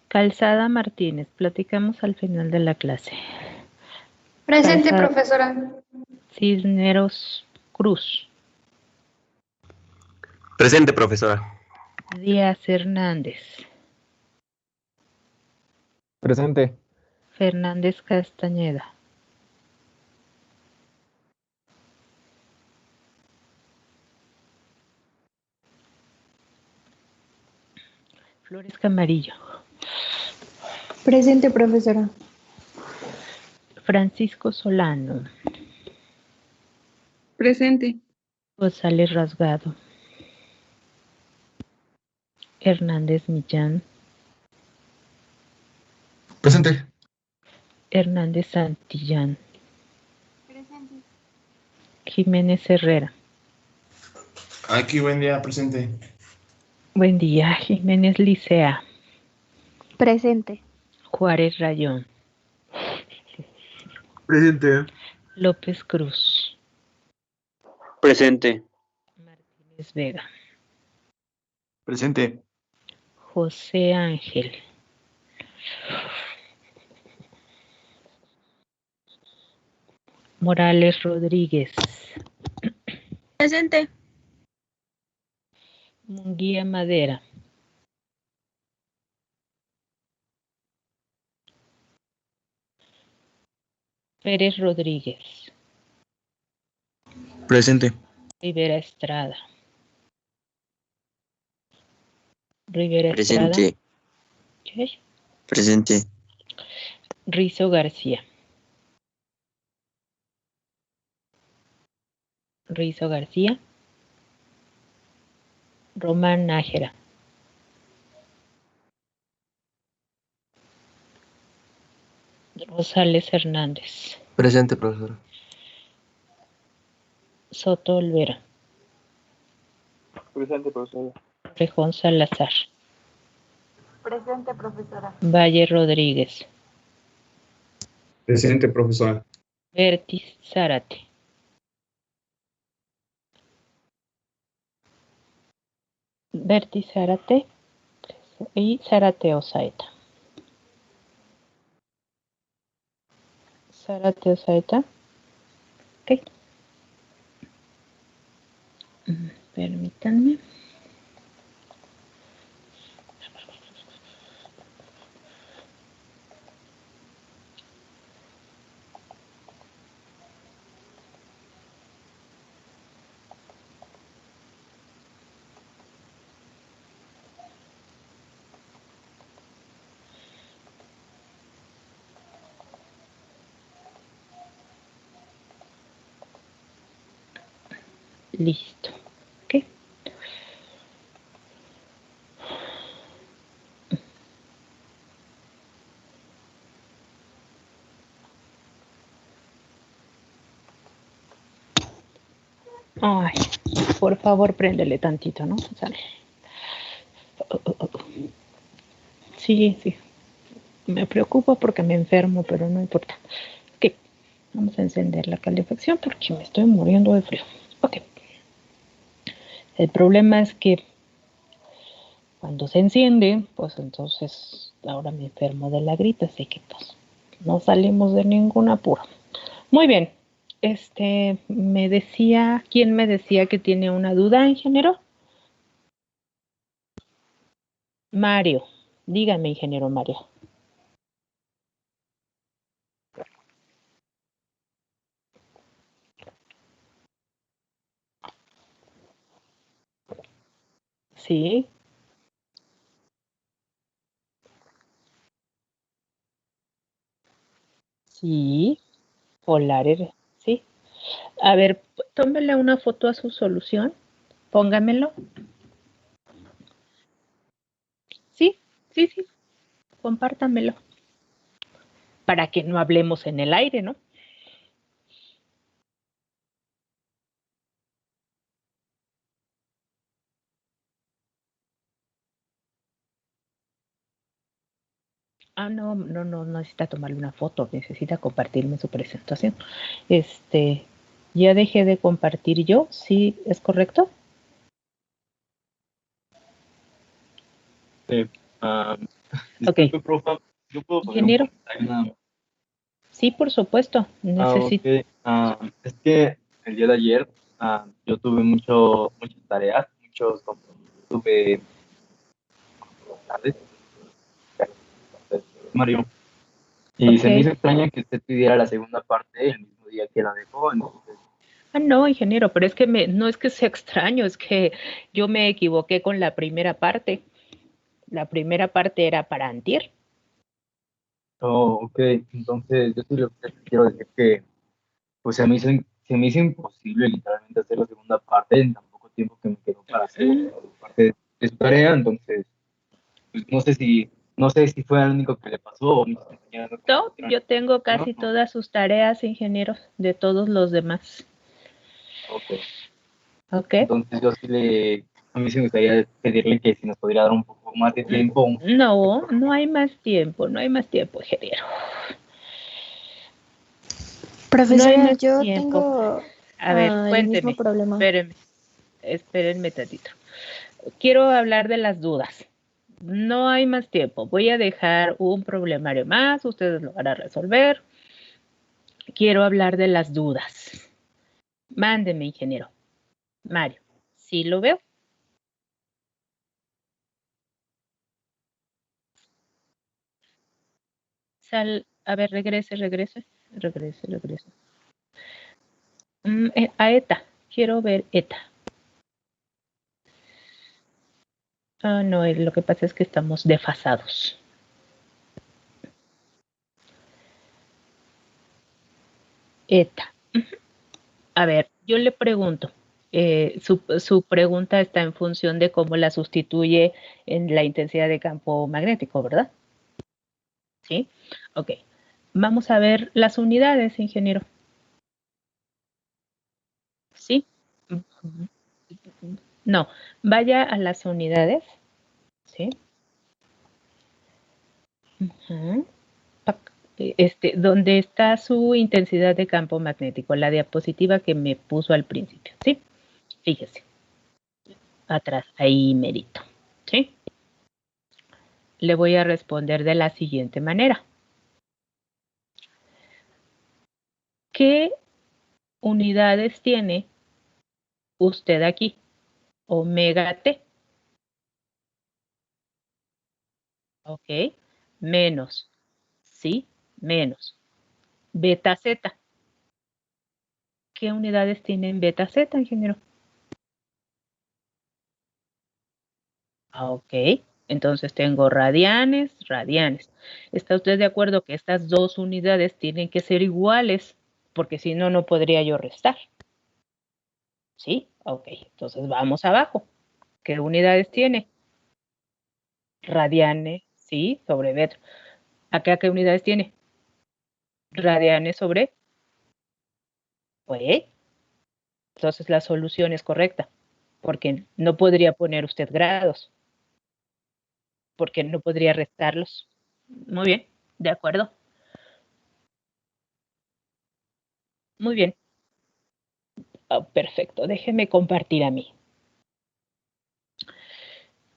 Calzada Martínez, platicamos al final de la clase. Presente, Calzada profesora. Cisneros Cruz. Presente, profesora. Díaz Hernández. Presente. Fernández Castañeda. Flores Camarillo. Presente, profesora. Francisco Solano. Presente. González Rasgado. Hernández Millán. Presente. Hernández Santillán. Presente. Jiménez Herrera. Aquí, buen día, presente. Buen día. Jiménez Licea. Presente. Juárez Rayón. Presente. López Cruz. Presente. Martínez Vega. Presente. José Ángel. Morales Rodríguez. Presente. Munguía Madera. Pérez Rodríguez. Presente. Rivera Estrada. Rivera Presente. Estrada. ¿Qué? Presente. Rizo García. Rizo García. Román Nájera. Rosales Hernández. Presente, profesora. Soto Olvera. Presente, profesora. Rejón Salazar. Presente, profesora. Valle Rodríguez. Presente, profesora. Bertis Zárate. Bertis Zárate y Zárate Osaeta. Zárate Osaeta. Ok. Permítanme. Listo. Ok. Ay, por favor, préndele tantito, ¿no? Sale. Sí, sí. Me preocupo porque me enfermo, pero no importa. Ok. Vamos a encender la calefacción porque me estoy muriendo de frío. Ok. El problema es que cuando se enciende, pues entonces ahora me enfermo de la gripe, así que pues no salimos de ningún apuro. Muy bien. ¿Quién me decía que tiene una duda, ingeniero? Mario. Dígame, ingeniero Mario. Sí. Sí. Polares. Sí. A ver, tómele una foto a su solución. Póngamelo. Sí, sí, sí. Compártamelo. Para que no hablemos en el aire, ¿no? Ah, no necesita tomarle una foto, necesita compartirme su presentación. Ya dejé de compartir yo, ¿sí es correcto? Sí. Ok, Disculpe, profe, yo puedo poner un ingeniero, comentario nada más. sí, por supuesto. Necesito. Ok. Es que el día de ayer yo tuve muchas tareas, muchos compromisos, tuve tardes, Mario. Y se me Ok. hizo extraño que usted pidiera la segunda parte el mismo día que la dejó. Entonces, Ah, no, ingeniero, pero es que no es que sea extraño, es que yo me equivoqué con la primera parte. La primera parte era para antier. ok. Entonces, yo sí le quiero decir que pues se me hizo imposible literalmente hacer la segunda parte en tan poco tiempo que me quedó para hacer Mm, parte de su tarea. Entonces, pues no sé si fue el único que le pasó o mis compañeras no No, compartieron yo tengo casi información. todas sus tareas, ingeniero, de todos los demás. Ok. ¿Ok? Entonces a mí sí me gustaría pedirle que si nos podría dar un poco más de tiempo, un poco más de No, no hay programación. más tiempo, no hay más tiempo, ingeniero. No hay Profesora, más yo tiempo. tengo A ver, el mismo cuénteme. problema. Espérenme tantito. Quiero hablar de las dudas. No hay más tiempo. Voy a dejar un problemario más, ustedes lo van a resolver. Quiero hablar de las dudas. Mándeme, ingeniero. Mario, ¿sí lo veo? A ver, regrese. A ETA, quiero ver ETA. Ah, no, lo que pasa es que estamos desfasados. ETA. A ver, yo le pregunto, su pregunta está en función de cómo la sustituye en la intensidad de campo magnético, ¿verdad? Sí. Ok. Vamos a ver las unidades, ingeniero. Sí. No, vaya a las unidades. Sí. Ujú. Donde está su intensidad de campo magnético, la diapositiva que me puso al principio, ¿sí? Fíjese, atrás, ahí merito, ¿sí? Le voy a responder de la siguiente manera. ¿Qué unidades tiene usted aquí? Omega T, ¿ok? Menos, ¿sí? Menos. Beta Z. ¿Qué unidades tienen beta Z, ingeniero? Ok, entonces tengo radianes. ¿Está usted de acuerdo que estas dos unidades tienen que ser iguales? Porque si no, no podría yo restar. ¿Sí? Ok, entonces vamos abajo. ¿Qué unidades tiene? Radianes, sí, sobre metro. ¿Acá qué unidades tiene? Radianes sobre, pues, entonces la solución es correcta, porque no podría poner usted grados, porque no podría restarlos. Muy bien, de acuerdo. Muy bien. Oh, perfecto, déjeme compartir a mí.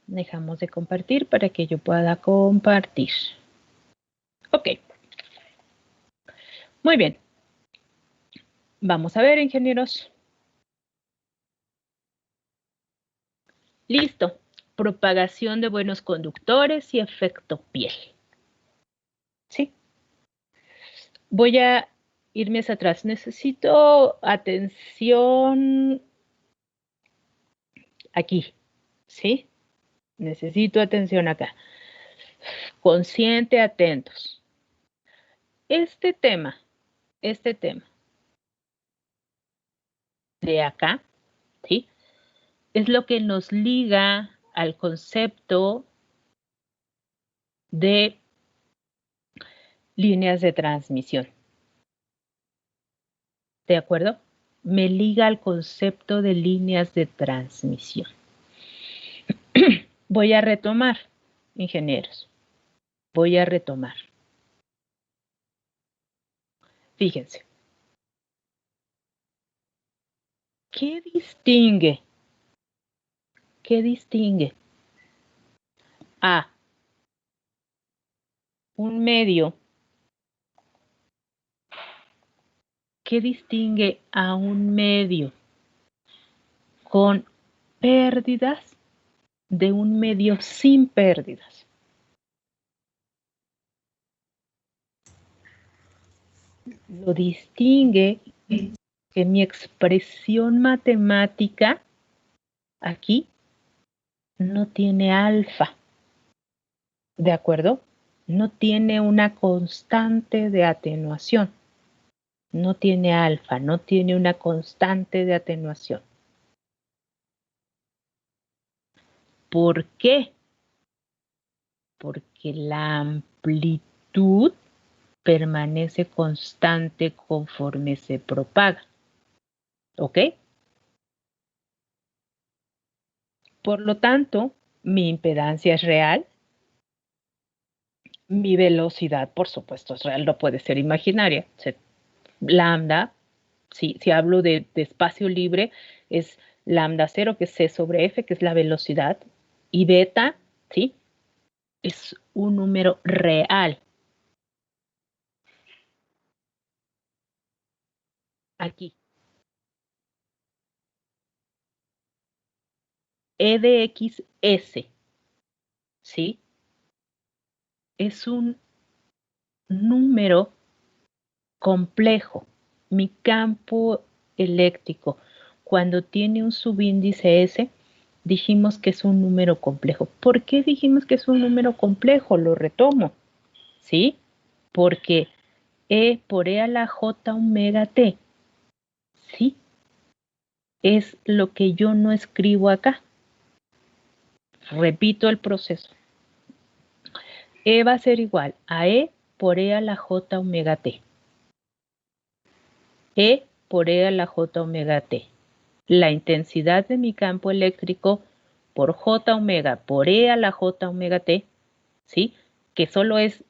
Dejamos de compartir para que yo pueda compartir. Ok, muy bien. Vamos a ver, ingenieros. Listo. Propagación de buenos conductores y efecto piel. ¿Sí? Voy a irme hacia atrás. Necesito atención aquí. ¿Sí? Necesito atención acá. Consciente, atentos. Este tema de acá, ¿sí? Es lo que nos liga al concepto de líneas de transmisión. ¿De acuerdo? Me liga al concepto de líneas de transmisión. Voy a retomar, ingenieros. Voy a retomar. Fíjense. ¿Qué distingue? ¿Qué distingue a un medio. ¿Qué distingue a un medio con pérdidas de un medio sin pérdidas? Lo distingue que mi expresión matemática aquí no tiene alfa, ¿de acuerdo? No tiene una constante de atenuación. No tiene alfa, no tiene una constante de atenuación. ¿Por qué? Porque la amplitud permanece constante conforme se propaga. ¿Ok? Por lo tanto, mi impedancia es real. Mi velocidad, por supuesto, es real, no puede ser imaginaria. Lambda, si hablo de espacio libre, es lambda 0, que es c sobre f, que es la velocidad, y beta, ¿sí? Es un número real. Aquí. E de x s, ¿sí? Es un número complejo. Mi campo eléctrico, cuando tiene un subíndice S, dijimos que es un número complejo. ¿Por qué dijimos que es un número complejo? Lo retomo, ¿sí? Porque E por E a la J omega T, ¿sí? Es lo que yo no escribo acá. Repito el proceso. E va a ser igual a E por E a la J omega T. E por E a la J omega T. La intensidad de mi campo eléctrico por J omega por E a la J omega T, ¿sí? Que solo es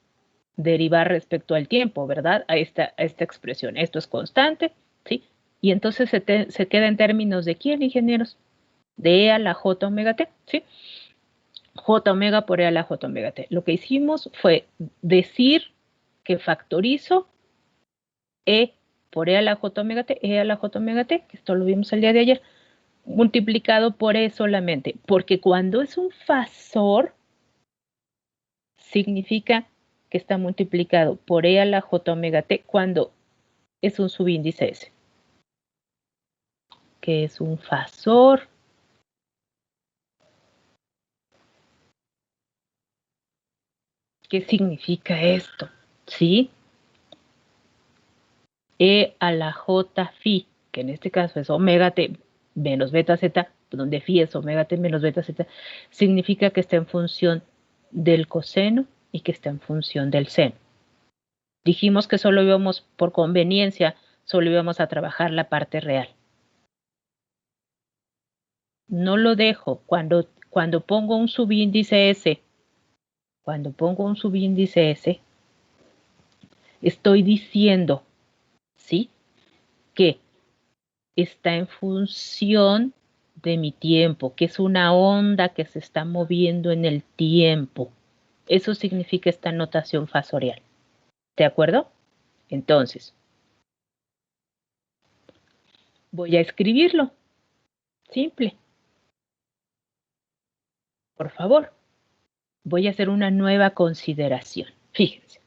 derivar respecto al tiempo, ¿verdad? A esta expresión. Esto es constante, ¿sí? Y entonces se queda en términos de ¿quién, ingenieros? De E a la J omega T, ¿sí? J omega por E a la J omega T. Lo que hicimos fue decir que factorizo E por E a la J omega T, E a la J omega T, que esto lo vimos el día de ayer, multiplicado por E solamente, porque cuando es un fasor, significa que está multiplicado por E a la J omega T cuando es un subíndice S. ¿Qué es un fasor? ¿Qué significa esto? ¿Sí? E a la J phi, que en este caso es omega T menos beta Z, donde phi es omega T menos beta Z, significa que está en función del coseno y que está en función del seno. Dijimos que solo íbamos, por conveniencia, solo íbamos a trabajar la parte real. No lo dejo. Cuando pongo un subíndice S, estoy diciendo, ¿sí? Que está en función de mi tiempo, que es una onda que se está moviendo en el tiempo. Eso significa esta notación fasorial. ¿De acuerdo? Entonces, voy a escribirlo. Simple. Por favor, voy a hacer una nueva consideración. Fíjense.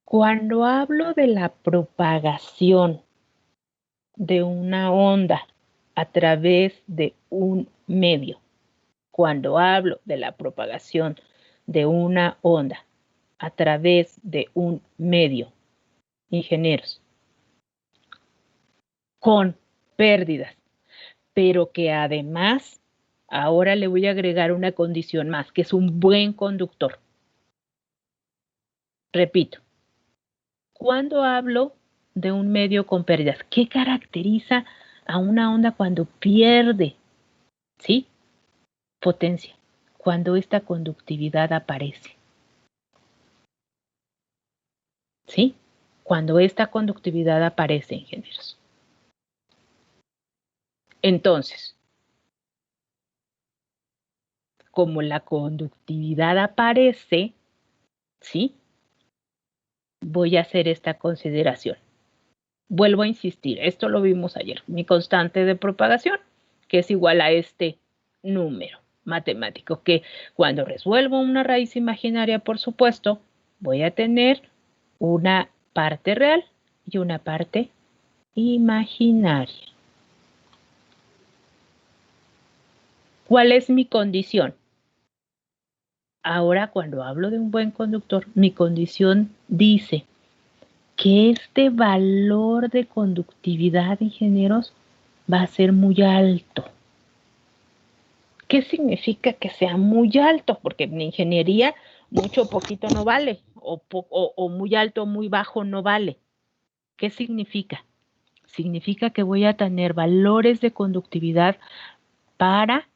Cuando hablo de la propagación de una onda a través de un medio, cuando hablo de la propagación de una onda a través de un medio, ingenieros, con pérdidas, pero que además ahora le voy a agregar una condición más, que es un buen conductor. Repito, cuando hablo de un medio con pérdidas, ¿qué caracteriza a una onda cuando pierde? ¿Sí? Potencia, cuando esta conductividad aparece. ¿Sí? Cuando esta conductividad aparece, ingenieros. Entonces, como la conductividad aparece, ¿Sí? Voy a hacer esta consideración. Vuelvo a insistir, esto lo vimos ayer, mi constante de propagación, que es igual a este número matemático, que cuando resuelvo una raíz imaginaria, por supuesto, voy a tener una parte real y una parte imaginaria. ¿Cuál es mi condición? Ahora, cuando hablo de un buen conductor, mi condición dice que este valor de conductividad, ingenieros, va a ser muy alto. ¿Qué significa que sea muy alto? Porque en ingeniería mucho o poquito no vale, o muy alto o muy bajo no vale. ¿Qué significa? Significa que voy a tener valores de conductividad para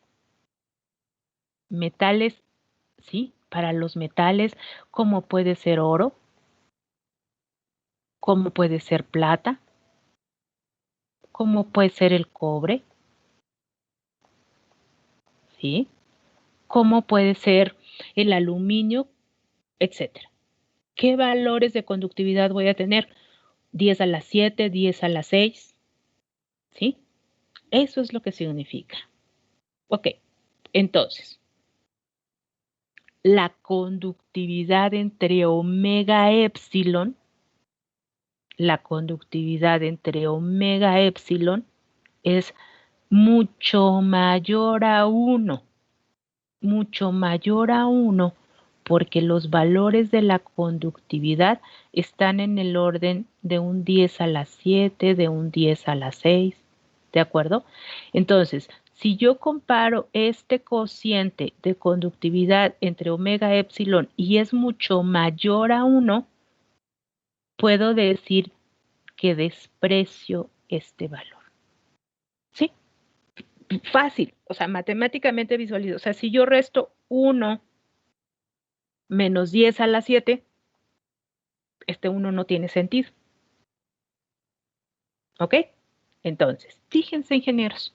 metales, ¿sí? Para los metales, como puede ser oro, como puede ser plata, como puede ser el cobre, ¿sí? Como puede ser el aluminio, etcétera. ¿Qué valores de conductividad voy a tener? 10 a la 7, 10 a la 6, ¿sí? Eso es lo que significa. Ok, entonces, la conductividad entre omega epsilon, es mucho mayor a 1, porque los valores de la conductividad están en el orden de un 10 a la 7, de un 10 a la 6, ¿de acuerdo? Entonces, si yo comparo este cociente de conductividad entre omega epsilon y es mucho mayor a 1, puedo decir que desprecio este valor. ¿Sí? Fácil, o sea, matemáticamente visualizo. O sea, si yo resto 1 menos 10 a la 7, este 1 no tiene sentido. ¿Ok? Entonces, fíjense, ingenieros,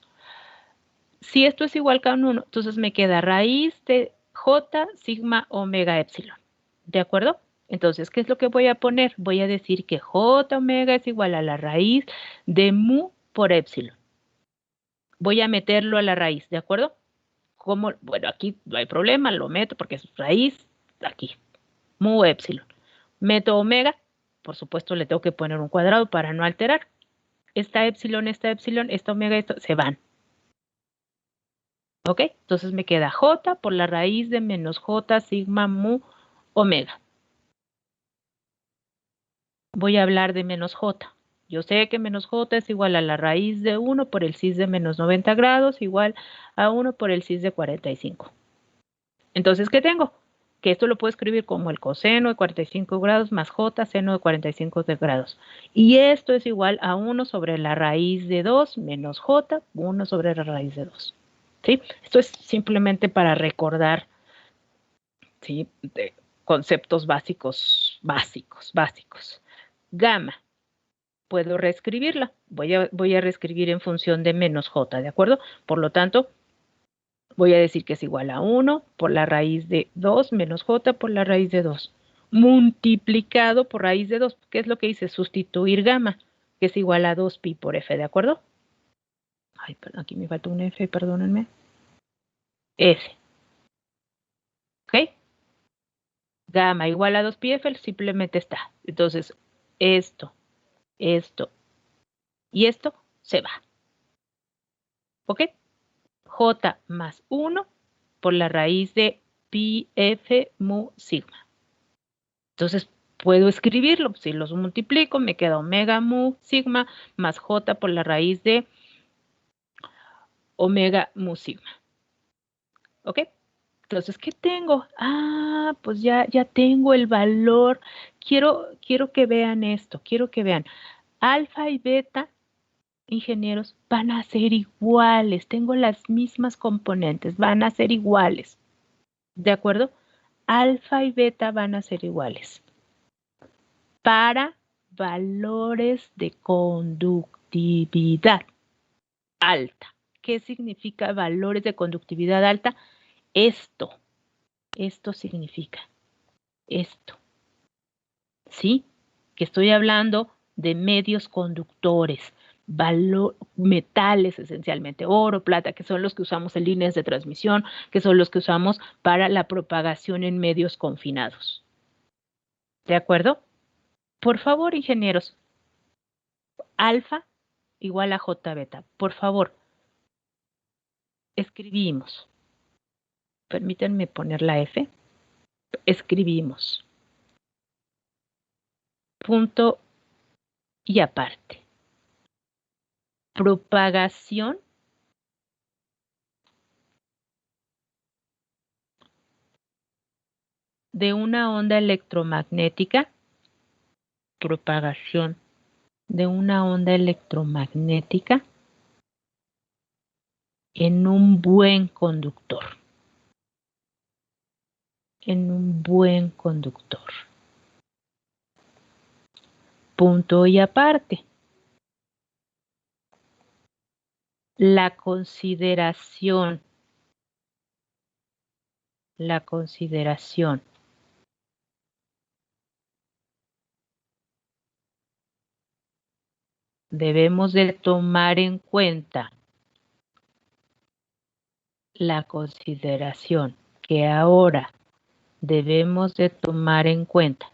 si esto es igual que a un 1, entonces me queda raíz de J sigma omega epsilon. ¿De acuerdo? Entonces, ¿qué es lo que voy a poner? Voy a decir que J omega es igual a la raíz de mu por epsilon. Voy a meterlo a la raíz, ¿de acuerdo? ¿Cómo? Bueno, aquí no hay problema, lo meto porque es raíz aquí, mu epsilon. Meto omega, por supuesto le tengo que poner un cuadrado para no alterar. Esta epsilon, esta omega, esto se van. ¿Ok? Entonces me queda J por la raíz de menos J sigma mu omega. Voy a hablar de menos J. Yo sé que menos J es igual a la raíz de 1 por el cis de menos 90 grados, igual a 1 por el cis de 45. Entonces, ¿qué tengo? Que esto lo puedo escribir como el coseno de 45 grados más J seno de 45 grados. Y esto es igual a 1 sobre la raíz de 2 menos J, 1 sobre la raíz de 2. ¿Sí? Esto es simplemente para recordar, ¿sí? De conceptos básicos. Gamma, puedo reescribirla. Voy a reescribir en función de menos J, ¿de acuerdo? Por lo tanto, voy a decir que es igual a 1 por la raíz de 2 menos J por la raíz de 2. Multiplicado por raíz de 2. ¿Qué es lo que hice? Sustituir gamma, que es igual a 2pi por f, ¿de acuerdo? Ay, perdón, aquí me falta un f, perdónenme. F. ¿Ok? Gamma igual a 2pi f, simplemente está. Entonces, esto y esto se va. ¿Ok? J más 1 por la raíz de pi f mu sigma. Entonces, puedo escribirlo. Si los multiplico, me queda omega mu sigma más J por la raíz de omega mu sigma. ¿Ok? Entonces, ¿qué tengo? Ah, pues ya tengo el valor. Quiero que vean esto. Quiero que vean. Alfa y beta, ingenieros, van a ser iguales. Tengo las mismas componentes. Van a ser iguales. ¿De acuerdo? Alfa y beta van a ser iguales. Para valores de conductividad alta. ¿Qué significa valores de conductividad alta? Esto significa esto, ¿sí? Que estoy hablando de medios conductores, metales esencialmente, oro, plata, que son los que usamos en líneas de transmisión, que son los que usamos para la propagación en medios confinados. ¿De acuerdo? Por favor, ingenieros, alfa igual a J beta. Por favor, escribimos. Permítanme poner la F. Escribimos. Punto y aparte. Propagación de una onda electromagnética. Propagación de una onda electromagnética en un buen conductor. En un buen conductor. Punto y aparte. La consideración debemos de tomar en cuenta la consideración que ahora debemos de tomar en cuenta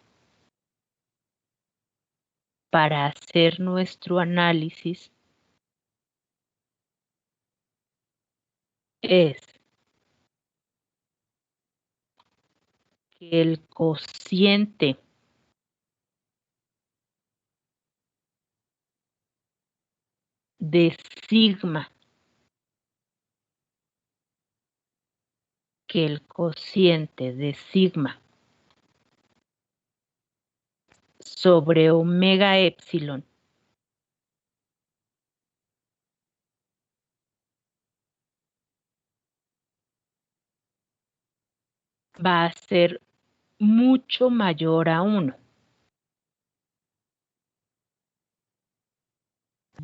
para hacer nuestro análisis es que el cociente de sigma, sobre omega epsilon va a ser mucho mayor a 1.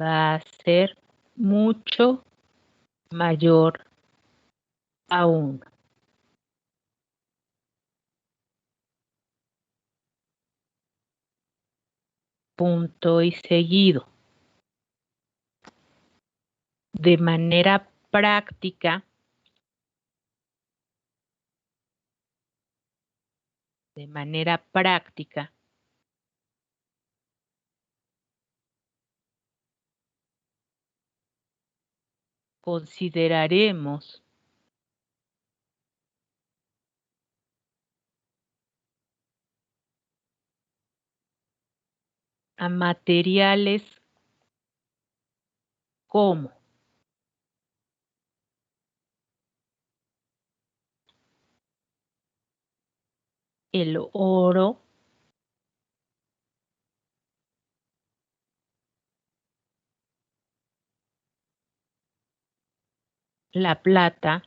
Va a ser mucho mayor a 1. Punto y seguido. De manera práctica, consideraremos a materiales como el oro, la plata,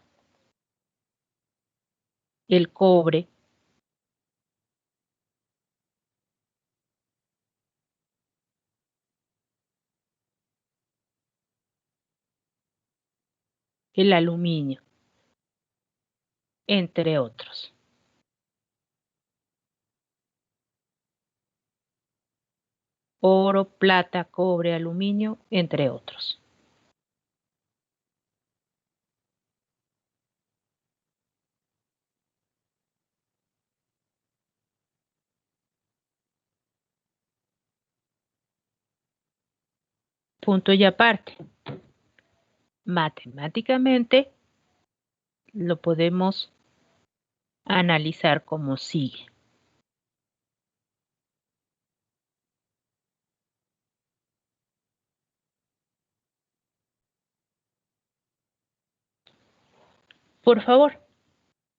el cobre, el aluminio, entre otros. Oro, plata, cobre, aluminio, entre otros. Punto y aparte. Matemáticamente lo podemos analizar como sigue. Por favor,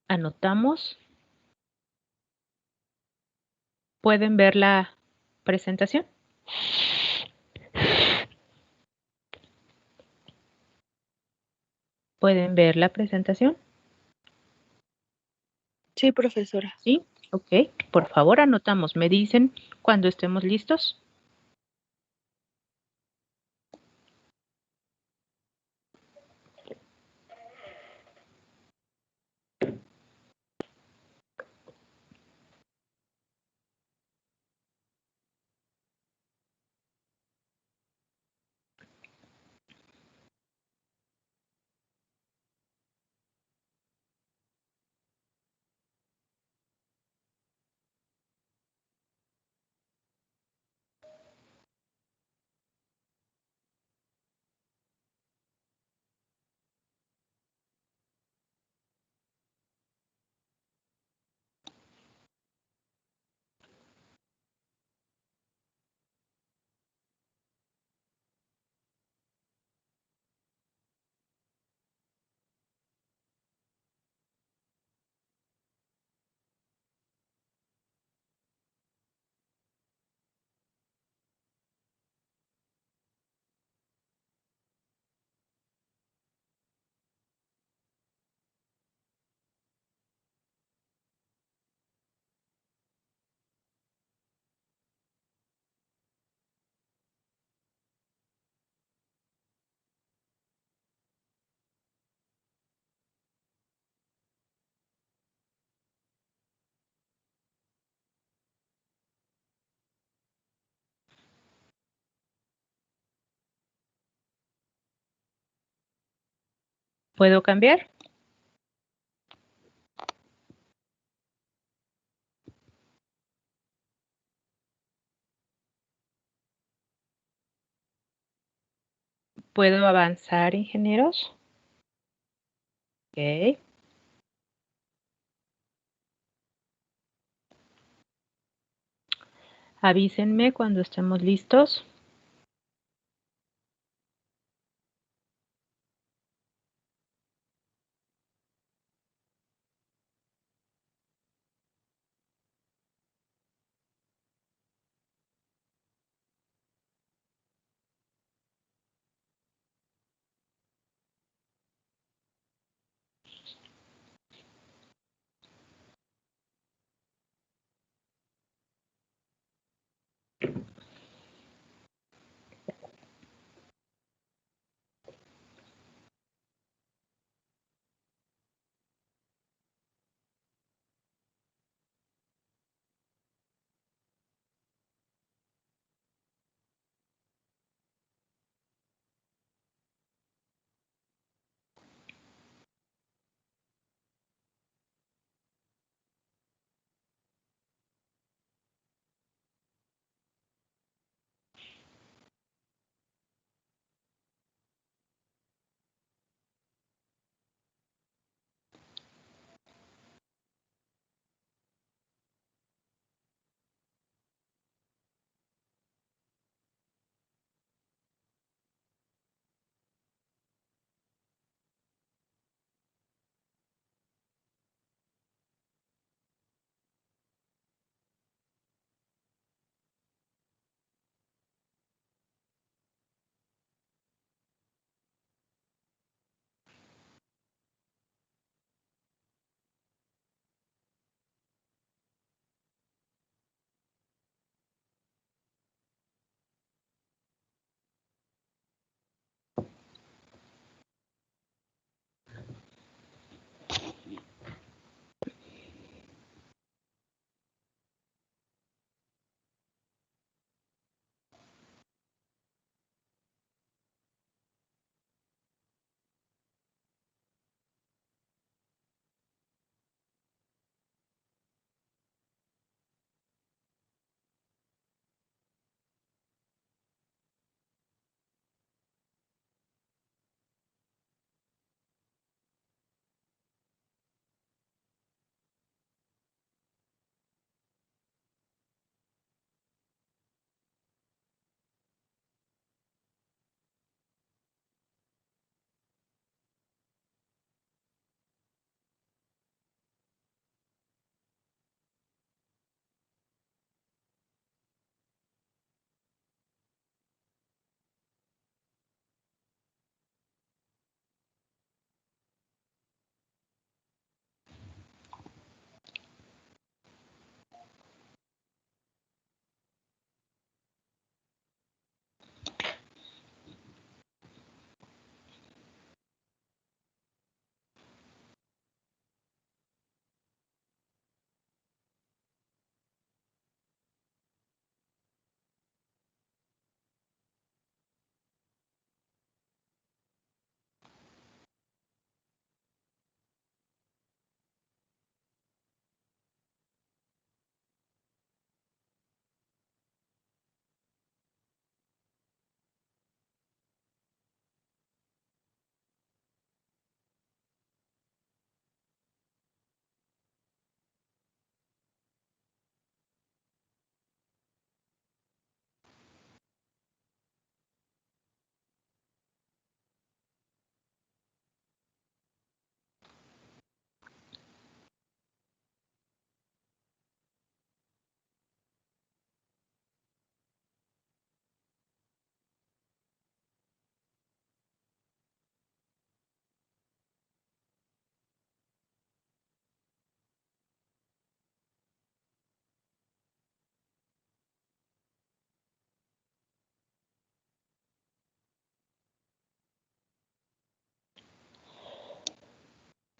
anotamos. ¿Pueden ver la presentación? ¿Pueden ver la presentación? Sí, profesora. ¿Sí? Ok. Por favor, anotamos. ¿Me dicen cuando estemos listos? ¿Puedo cambiar? ¿Puedo avanzar, ingenieros? Ok. Avísenme cuando estemos listos.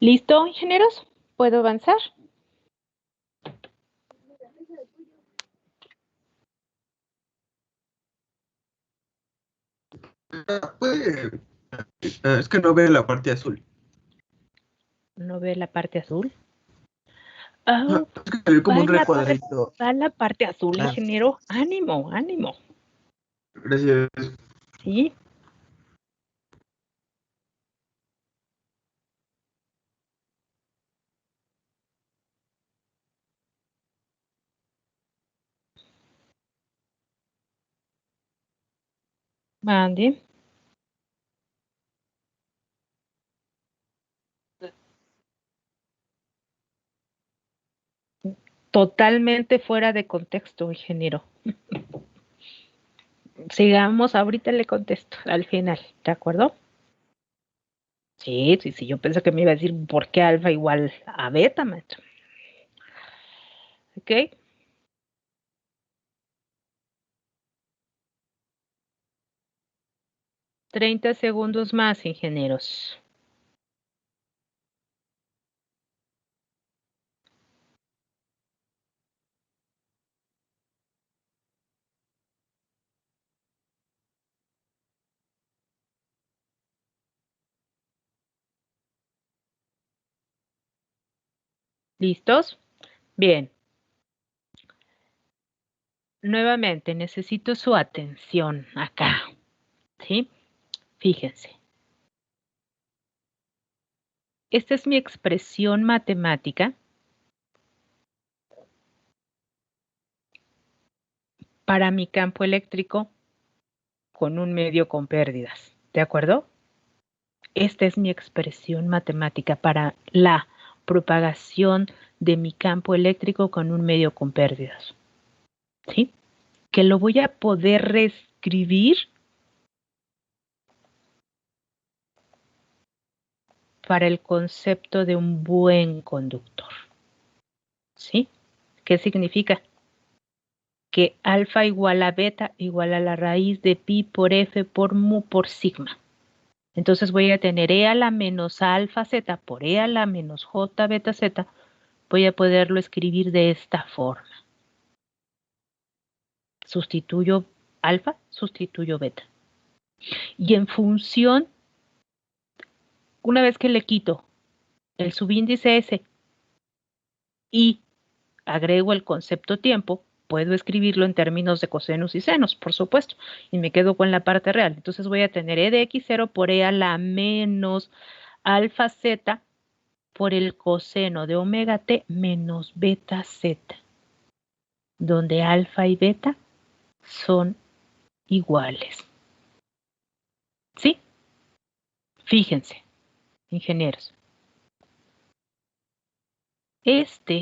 ¿Listo, ingenieros? ¿Puedo avanzar? Puede. Es que no veo la parte azul. ver la parte azul? Oh, Escribí como un va recuadrito. la parte azul, Ah. ingeniero. Ánimo, ánimo. Gracias. ¿Sí? Mande. Totalmente fuera de contexto, ingeniero. Sigamos, ahorita le contesto al final, ¿de acuerdo? Sí, sí, sí, yo pensé que me iba a decir por qué alfa igual a beta, maestro. ¿Ok? 30 segundos más, ingenieros. ¿Listos? Bien. Nuevamente, necesito su atención acá. ¿Sí? Fíjense. Esta es mi expresión matemática para mi campo eléctrico con un medio con pérdidas. ¿De acuerdo? Esta es mi expresión matemática para la propagación de mi campo eléctrico con un medio con pérdidas. ¿Sí? Que lo voy a poder reescribir para el concepto de un buen conductor. ¿Sí? ¿Qué significa? Que alfa igual a beta igual a la raíz de pi por f por mu por sigma. Entonces voy a tener e a la menos alfa z por e a la menos j beta z. Voy a poderlo escribir de esta forma. Sustituyo alfa, sustituyo beta. Y en función, una vez que le quito el subíndice S y agrego el concepto tiempo, puedo escribirlo en términos de cosenos y senos, por supuesto, y me quedo con la parte real. Entonces voy a tener e de x0 por e a la menos alfa z por el coseno de omega t menos beta z, donde alfa y beta son iguales. ¿Sí? Fíjense, ingenieros. Esto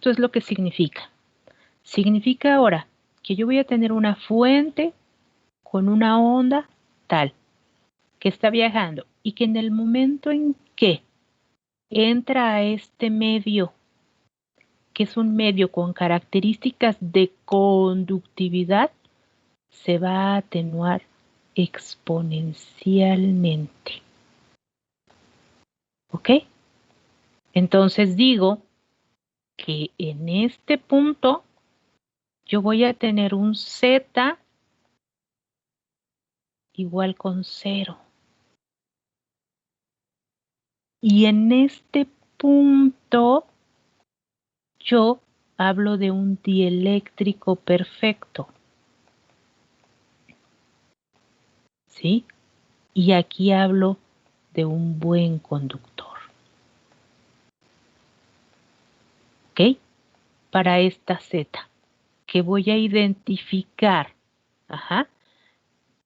es lo que significa. Significa ahora que yo voy a tener una fuente con una onda tal que está viajando y que en el momento en que entra a este medio, que es un medio con características de conductividad, se va a atenuar exponencialmente. ¿Ok? Entonces digo que en este punto yo voy a tener un Z igual con 0. Y en este punto yo hablo de un dieléctrico perfecto. ¿Sí? Y aquí hablo de un buen conductor. ¿Ok? Para esta Z, que voy a identificar,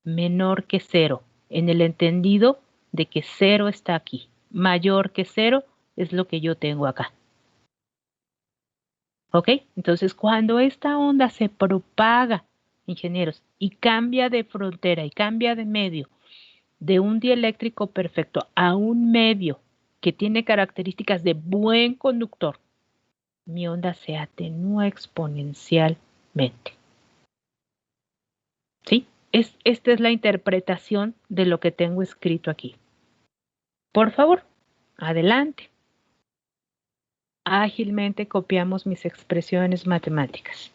menor que 0, en el entendido de que 0 está aquí. Mayor que 0 es lo que yo tengo acá. ¿Ok? Entonces, cuando esta onda se propaga, ingenieros, y cambia de frontera y cambia de medio, de un dieléctrico perfecto a un medio que tiene características de buen conductor, mi onda se atenúa exponencialmente. ¿Sí? Esta es la interpretación de lo que tengo escrito aquí. Por favor, adelante. Ágilmente copiamos mis expresiones matemáticas.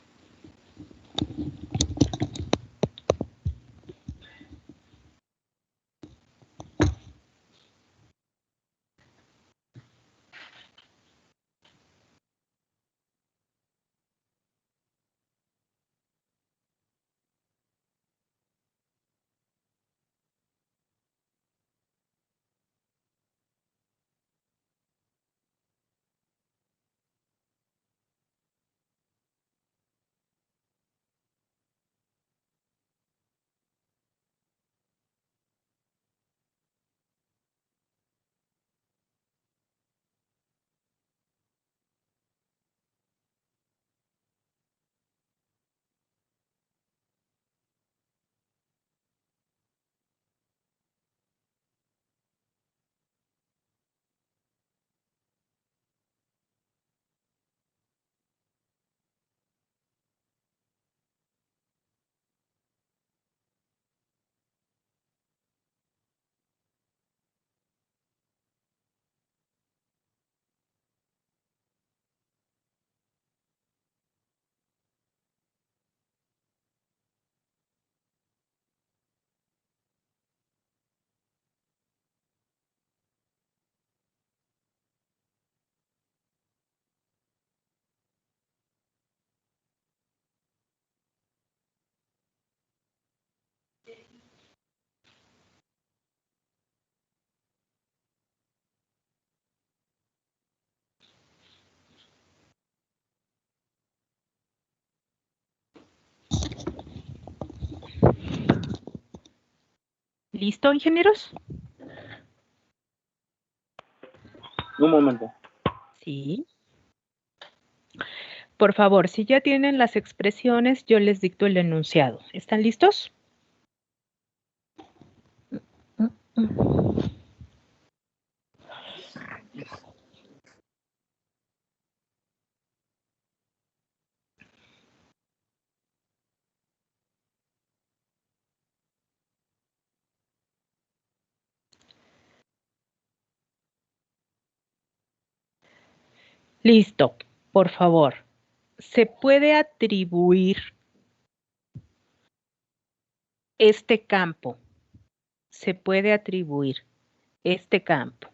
¿Listo, ingenieros? Un momento. Sí. Por favor, si ya tienen las expresiones, yo les dicto el enunciado. ¿Están listos? Listo. Por favor, ¿se puede atribuir este campo? Se puede atribuir este campo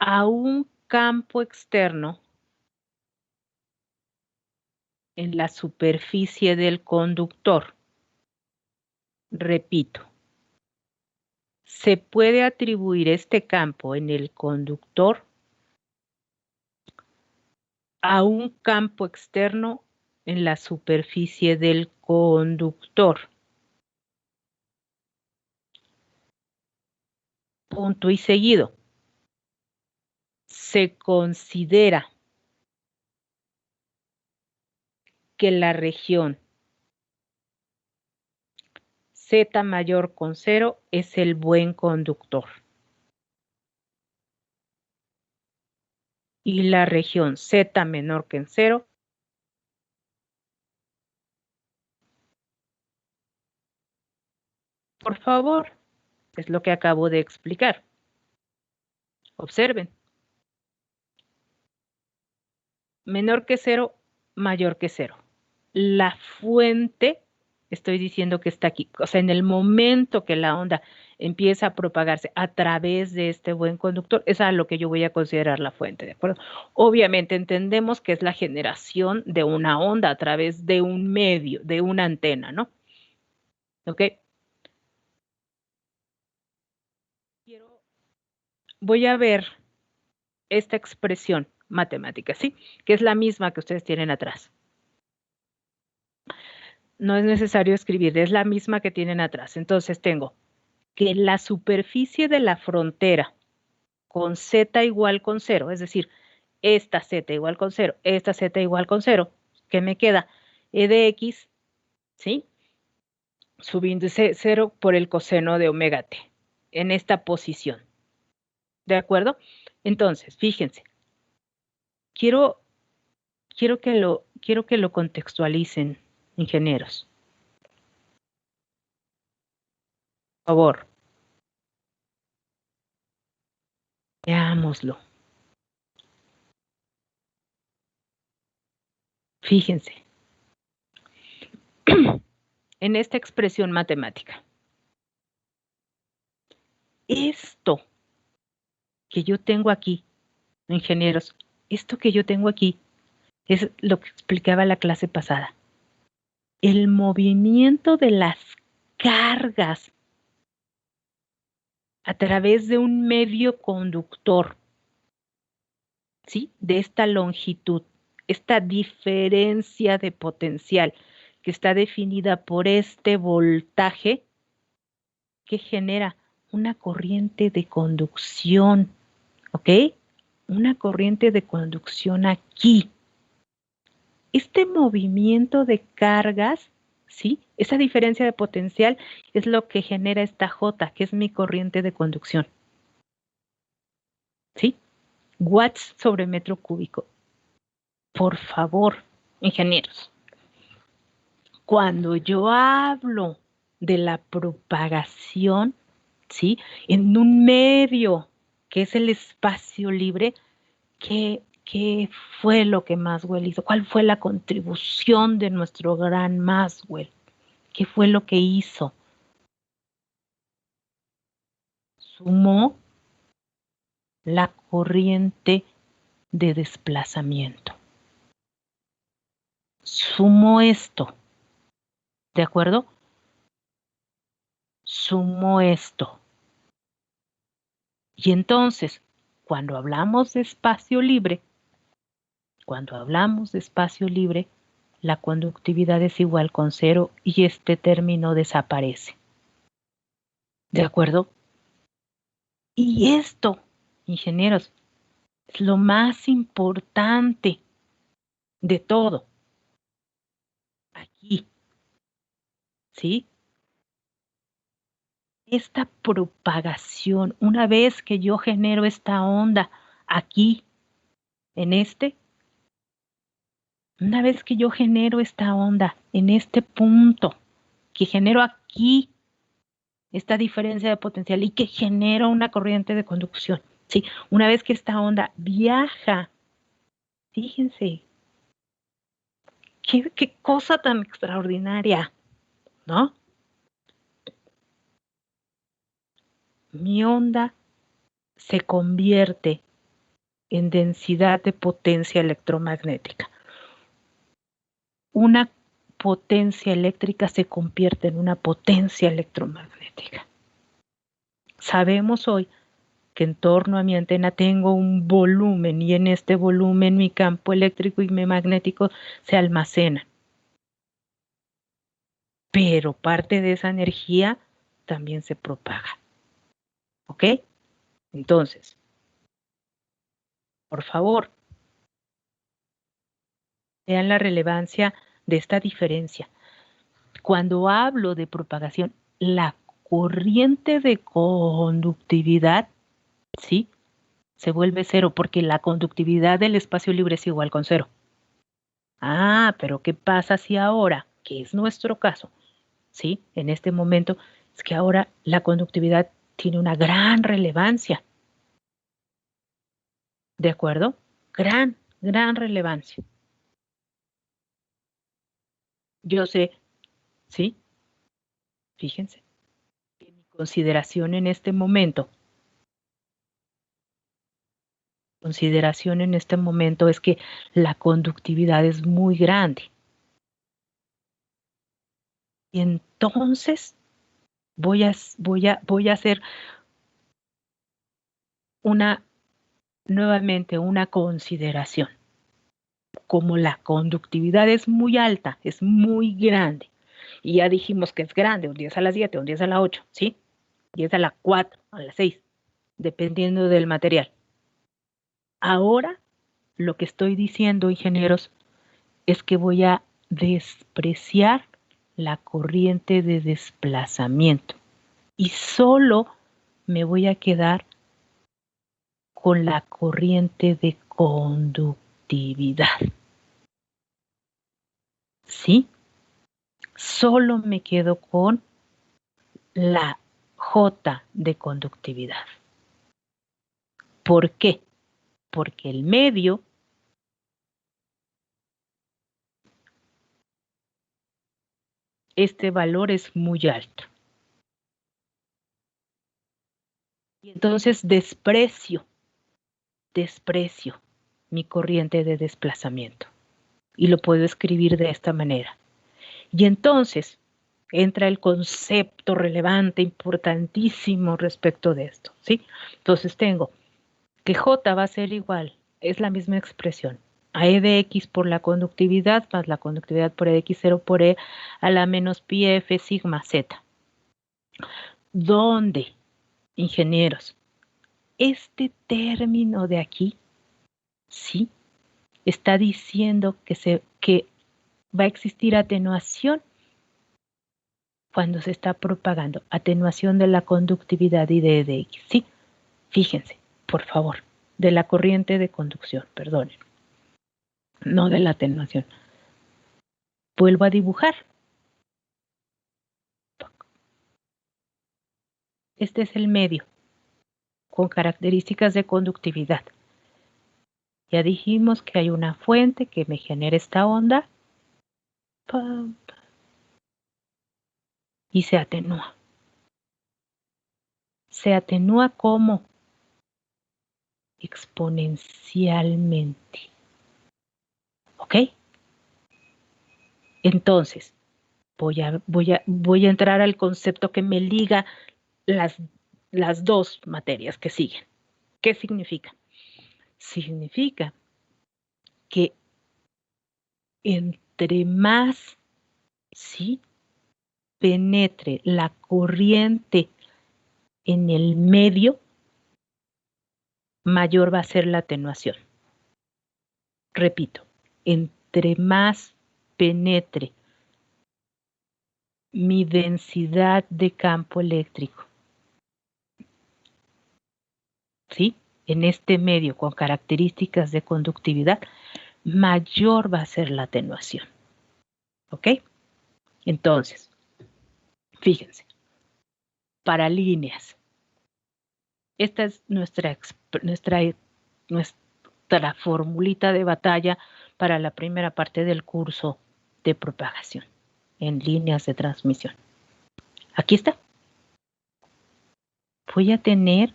a un campo externo en la superficie del conductor. Repito, se puede atribuir este campo en el conductor a un campo externo en la superficie del conductor. Punto y seguido. Se considera que la región Z mayor con 0 es el buen conductor. Y la región Z menor que en 0 por favor, es lo que acabo de explicar. Observen. Menor que 0, mayor que 0. La fuente, estoy diciendo que está aquí, o sea, en el momento que la onda empieza a propagarse a través de este buen conductor, es a lo que yo voy a considerar la fuente, ¿de acuerdo? Obviamente entendemos que es la generación de una onda a través de un medio, de una antena, ¿no? ¿Ok? Voy a ver esta expresión matemática, ¿sí? Que es la misma que ustedes tienen atrás. No es necesario escribir, es la misma que tienen atrás. Entonces tengo que la superficie de la frontera con z igual con 0, es decir, esta z igual con 0, esta z igual con 0, ¿qué me queda? E de x, ¿sí? Subíndice 0 por el coseno de omega t, en esta posición. ¿De acuerdo? Entonces, fíjense, quiero que lo contextualicen, ingenieros. Por favor. Veámoslo. Fíjense. En esta expresión matemática. Esto que yo tengo aquí, ingenieros, esto que yo tengo aquí es lo que explicaba la clase pasada. El movimiento de las cargas a través de un medio conductor, ¿sí? De esta longitud, esta diferencia de potencial que está definida por este voltaje que genera una corriente de conducción, ¿ok? Una corriente de conducción aquí. Este movimiento de cargas, ¿sí? Esa diferencia de potencial es lo que genera esta J, que es mi corriente de conducción. ¿Sí? Watts sobre metro cúbico. Por favor, ingenieros, cuando yo hablo de la propagación, ¿sí? En un medio que es el espacio libre, ¿qué fue lo que Maxwell hizo? ¿Cuál fue la contribución de nuestro gran Maxwell? ¿Qué fue lo que hizo? Sumó la corriente de desplazamiento. Sumó esto, ¿de acuerdo? Sumó esto. Y entonces, cuando hablamos de espacio libre, la conductividad es igual con 0 y este término desaparece. ¿De acuerdo? Y esto, ingenieros, es lo más importante de todo. Aquí, ¿sí? Esta propagación, una vez que yo genero esta onda aquí, una vez que yo genero esta onda en este punto, que genero aquí esta diferencia de potencial y que genero una corriente de conducción, ¿sí? Una vez que esta onda viaja, fíjense, qué cosa tan extraordinaria, ¿no? Mi onda se convierte en densidad de potencia electromagnética. Una potencia eléctrica se convierte en una potencia electromagnética. Sabemos hoy que en torno a mi antena tengo un volumen y en este volumen mi campo eléctrico y mi magnético se almacenan. Pero parte de esa energía también se propaga. ¿Ok? Entonces, por favor, vean la relevancia de esta diferencia. Cuando hablo de propagación, la corriente de conductividad, ¿sí?, se vuelve 0 porque la conductividad del espacio libre es igual con 0. Ah, pero ¿qué pasa si ahora, que es nuestro caso, ¿sí?, en este momento, es que ahora la conductividad tiene una gran relevancia. ¿De acuerdo? Gran relevancia. Yo sé, ¿sí? Fíjense, que mi consideración en este momento es que la conductividad es muy grande. Y entonces voy a hacer nuevamente una consideración. Como la conductividad es muy alta, es muy grande, y ya dijimos que es grande, un día es a las 7, un día es a las 8, ¿sí? 10 a las 4, a las 6, dependiendo del material. Ahora, lo que estoy diciendo, ingenieros, es que voy a despreciar la corriente de desplazamiento y solo me voy a quedar con la corriente de conductividad. ¿Sí? Solo me quedo con la J de conductividad. ¿Por qué? Porque el medio este valor es muy alto. Y entonces desprecio mi corriente de desplazamiento. Y lo puedo escribir de esta manera. Y entonces entra el concepto relevante, importantísimo respecto de esto, ¿sí? Entonces tengo que J va a ser igual, es la misma expresión, a E de X por la conductividad más la conductividad por E de X0 por E a la menos pi F sigma Z. ¿Dónde, ingenieros? Este término de aquí, ¿sí?, está diciendo que va a existir atenuación cuando se está propagando, atenuación de la conductividad y de E de X, ¿sí? Fíjense, por favor, de la corriente de conducción, perdonen, no de la atenuación. Vuelvo a dibujar. Este es el medio con características de conductividad. Ya dijimos que hay una fuente que me genera esta onda y se atenúa. Se atenúa como exponencialmente. ¿Ok? Entonces, voy a entrar al concepto que me liga las dos materias que siguen. ¿Qué significa? Significa que en entre más, ¿sí?, penetre la corriente en el medio, mayor va a ser la atenuación. Repito, entre más penetre mi densidad de campo eléctrico, ¿sí?, en este medio con características de conductividad, mayor va a ser la atenuación. ¿Ok? Entonces, fíjense, para líneas, esta es nuestra formulita de batalla para la primera parte del curso de propagación en líneas de transmisión. Aquí está. Voy a tener,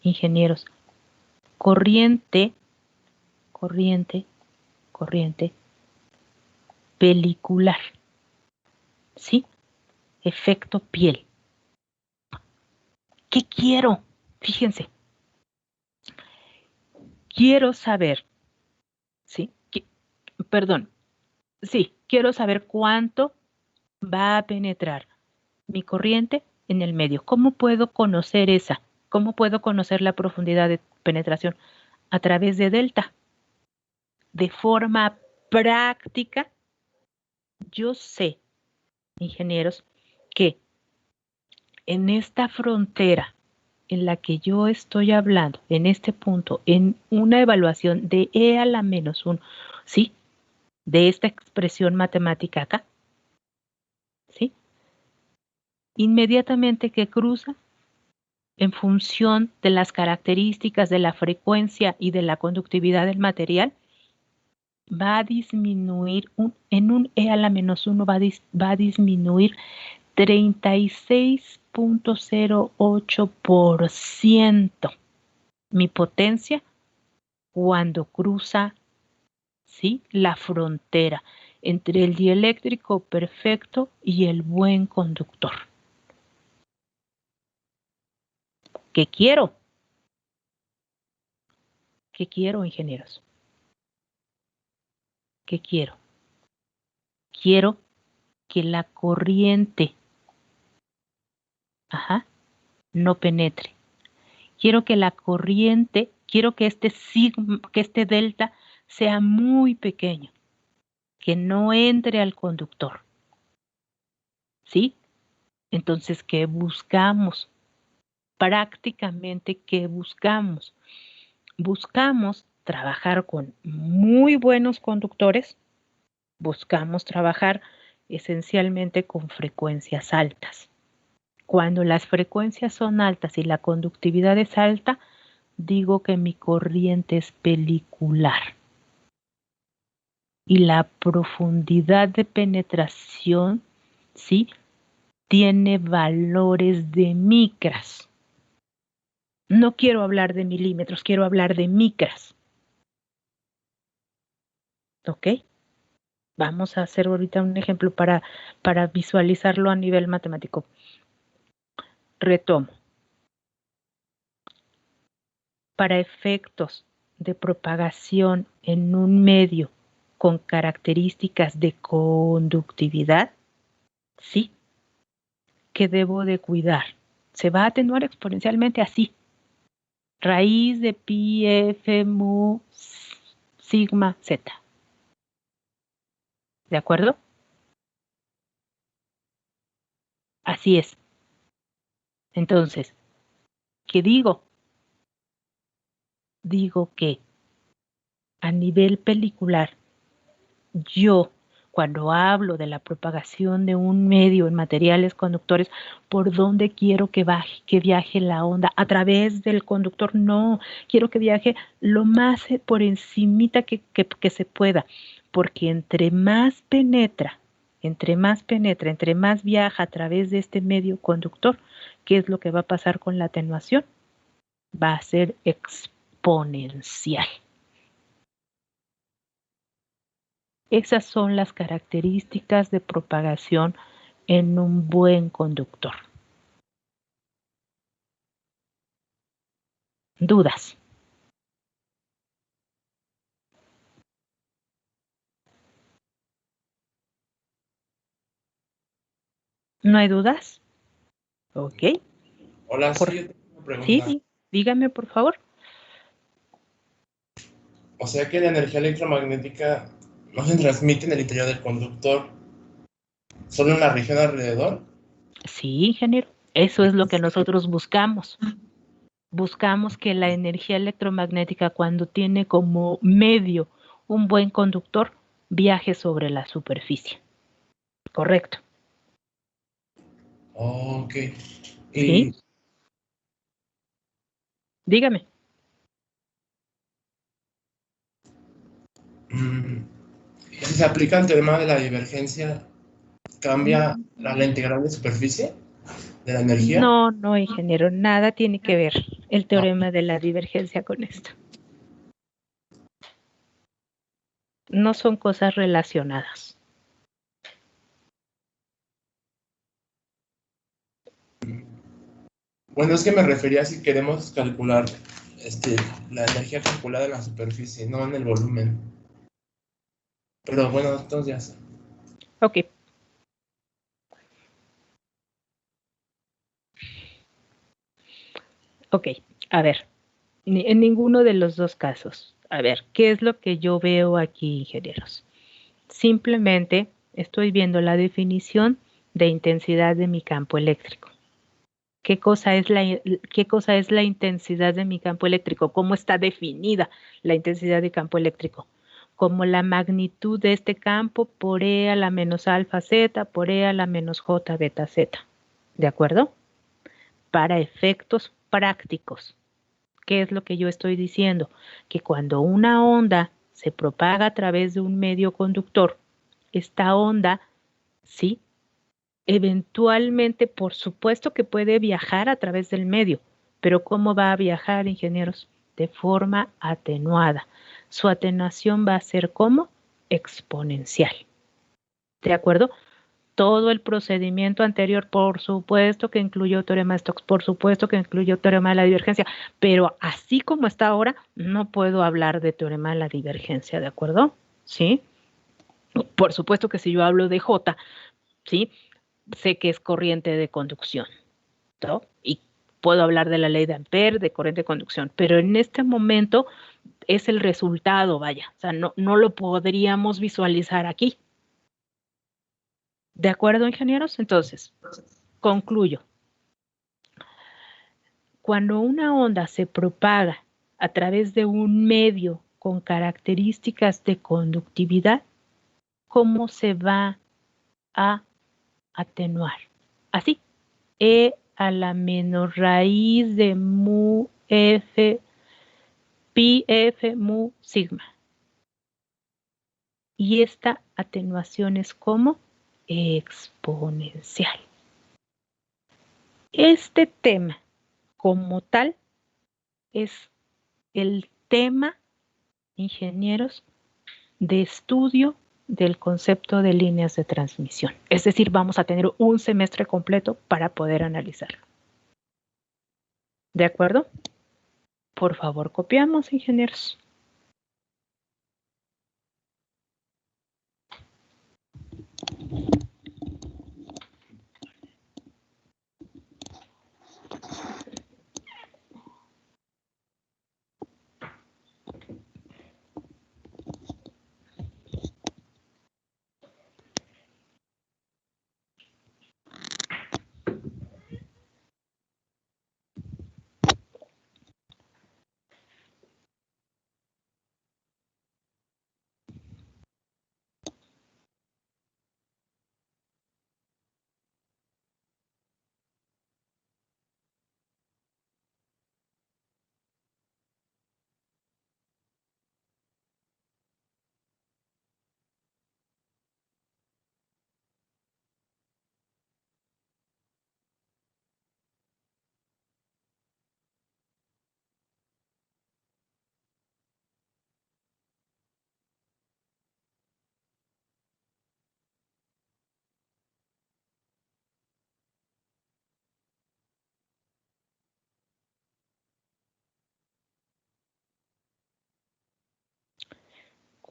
ingenieros, corriente pelicular, ¿sí? Efecto piel. ¿Qué quiero? Fíjense. Quiero saber, ¿sí? Quiero saber cuánto va a penetrar mi corriente en el medio. ¿Cómo puedo conocer esa? ¿Cómo puedo conocer la profundidad de penetración? A través de delta. De forma práctica, yo sé, ingenieros, que en esta frontera en la que yo estoy hablando, en este punto, en una evaluación de E a la menos 1, ¿sí?, de esta expresión matemática acá, ¿sí?, inmediatamente que cruza, en función de las características de la frecuencia y de la conductividad del material, va a disminuir, en un E a la menos 1 va a disminuir 36.08% mi potencia cuando cruza, ¿sí?, la frontera entre el dieléctrico perfecto y el buen conductor. ¿Qué quiero? ¿Qué quiero, ingenieros? ¿Qué quiero? Quiero que la corriente, no penetre. Quiero que la corriente, quiero que este sigma, que este delta sea muy pequeño, que no entre al conductor. ¿Sí? Entonces, ¿qué buscamos? Prácticamente, ¿qué buscamos? Buscamos trabajar con muy buenos conductores, buscamos trabajar esencialmente con frecuencias altas. Cuando las frecuencias son altas y la conductividad es alta, digo que mi corriente es pelicular. Y la profundidad de penetración, ¿sí?, tiene valores de micras. No quiero hablar de milímetros, quiero hablar de micras. ¿Ok? Vamos a hacer ahorita un ejemplo para visualizarlo a nivel matemático. Retomo. Para efectos de propagación en un medio con características de conductividad, sí, ¿qué debo de cuidar? Se va a atenuar exponencialmente así. Raíz de pi, f, mu, sigma, z. ¿De acuerdo? Así es. Entonces, ¿qué digo? Digo que a nivel pelicular, yo, cuando hablo de la propagación de un medio en materiales conductores, ¿por dónde quiero que viaje la onda? ¿A través del conductor? No, quiero que viaje lo más por encimita que se pueda, porque entre más penetra, entre más viaja a través de este medio conductor, ¿qué es lo que va a pasar con la atenuación? Va a ser exponencial. Esas son las características de propagación en un buen conductor. ¿Dudas? ¿No hay dudas? Ok. Hola, Por- sí, yo tengo una pregunta. Sí, dígame por favor. O sea que la energía electromagnética no se transmite en el interior del conductor, solo en la región alrededor. Sí, ingeniero. Eso es lo que nosotros buscamos. Buscamos que la energía electromagnética, cuando tiene como medio un buen conductor, viaje sobre la superficie. Correcto. Ok. ¿Sí? Y Dígame. mm, si se aplica el teorema de la divergencia, ¿cambia la integral de superficie de la energía? No, no, ingeniero, nada tiene que ver el teorema de la divergencia con esto. No son cosas relacionadas. Bueno, es que me refería si queremos calcular la energía calculada en la superficie, no en el volumen. Pero bueno, entonces ya sé. Ok. Ok, a ver, en ninguno de los dos casos. A ver, ¿qué es lo que yo veo aquí, ingenieros? Simplemente estoy viendo la definición de intensidad de mi campo eléctrico. ¿Qué cosa es la intensidad de mi campo eléctrico? ¿Cómo está definida la intensidad de campo eléctrico? Como la magnitud de este campo por E a la menos alfa Z por E a la menos J beta Z. ¿De acuerdo? Para efectos prácticos. ¿Qué es lo que yo estoy diciendo? Que cuando una onda se propaga a través de un medio conductor, esta onda, sí, eventualmente, por supuesto que puede viajar a través del medio, pero ¿cómo va a viajar, ingenieros? De forma atenuada. Su atenuación va a ser como exponencial. ¿De acuerdo? Todo el procedimiento anterior, por supuesto que incluyó teorema de Stokes, por supuesto que incluyó teorema de la divergencia, pero así como está ahora, no puedo hablar de teorema de la divergencia, ¿de acuerdo? ¿Sí? Por supuesto que si yo hablo de J, ¿sí? Sé que es corriente de conducción, ¿no? Y puedo hablar de la ley de Ampère, de corriente de conducción, pero en este momento es el resultado, vaya, o sea, no lo podríamos visualizar aquí. ¿De acuerdo, ingenieros? Entonces, concluyo. Cuando una onda se propaga a través de un medio con características de conductividad, ¿cómo se va a atenuar? Así, E a la menos raíz de mu F, pi F mu sigma. Y esta atenuación es como exponencial. Este tema como tal es el tema, ingenieros, de estudio del concepto de líneas de transmisión. Es decir, vamos a tener un semestre completo para poder analizarlo. ¿De acuerdo? Por favor, copiamos, ingenieros.